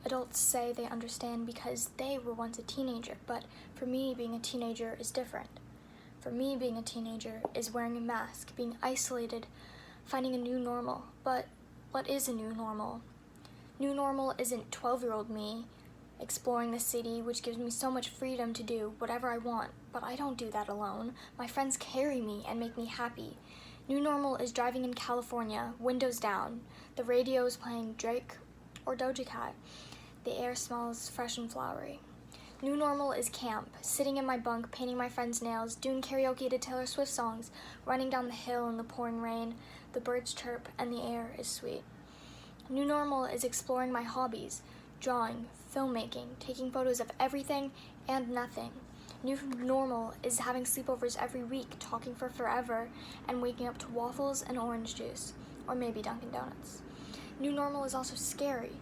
Adults say they understand because they were once a teenager, but for me, being a teenager is different. For me, being a teenager is wearing a mask, being isolated, finding a new normal. But what is a new normal? New normal isn't 12-year-old me exploring the city, which gives me so much freedom to do whatever I want, but I don't do that alone. My friends carry me and make me happy. New normal is driving in California, windows down. The radio is playing Drake or Doja Cat. The air smells fresh and flowery. New normal is camp, sitting in my bunk, painting my friends' nails, doing karaoke to Taylor Swift songs, running down the hill in the pouring rain. The birds chirp and the air is sweet. New normal is exploring my hobbies, drawing, filmmaking, taking photos of everything and nothing. New normal is having sleepovers every week, talking for forever, and waking up to waffles and orange juice, or maybe Dunkin' Donuts. New normal is also scary.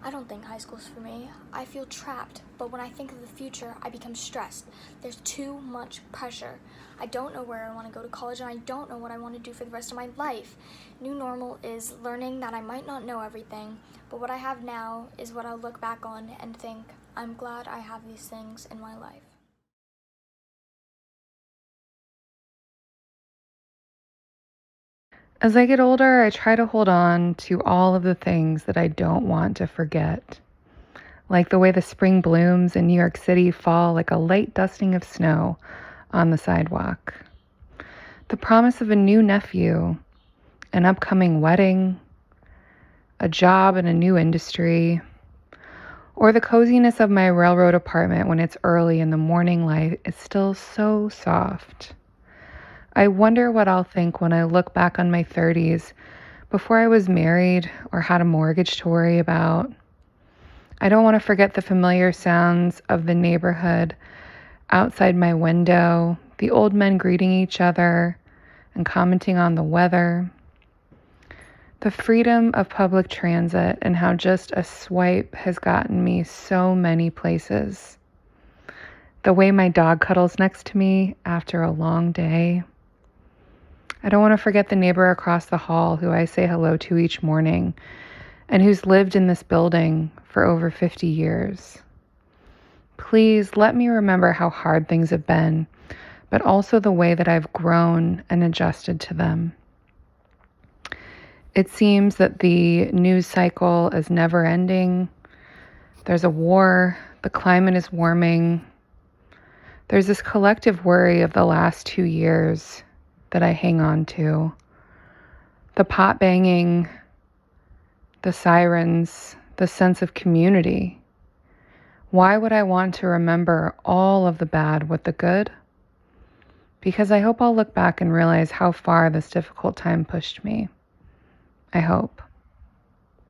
I don't think high school's for me. I feel trapped, but when I think of the future, I become stressed. There's too much pressure. I don't know where I want to go to college, and I don't know what I want to do for the rest of my life. New normal is learning that I might not know everything, but what I have now is what I'll look back on and think, I'm glad I have these things in my life. As I get older, I try to hold on to all of the things that I don't want to forget. Like the way the spring blooms in New York City fall like a light dusting of snow on the sidewalk. The promise of a new nephew, an upcoming wedding, a job in a new industry, or the coziness of my railroad apartment when it's early and the morning light is still so soft. I wonder what I'll think when I look back on my 30s before I was married or had a mortgage to worry about. I don't want to forget the familiar sounds of the neighborhood outside my window, the old men greeting each other and commenting on the weather, the freedom of public transit and how just a swipe has gotten me so many places, the way my dog cuddles next to me after a long day. I don't want to forget the neighbor across the hall who I say hello to each morning and who's lived in this building for over 50 years. Please let me remember how hard things have been, but also the way that I've grown and adjusted to them. It seems that the news cycle is never ending. There's a war, the climate is warming. There's this collective worry of the last 2 years that I hang on to. The pot banging, the sirens, the sense of community. Why would I want to remember all of the bad with the good? Because I hope I'll look back and realize how far this difficult time pushed me. I hope.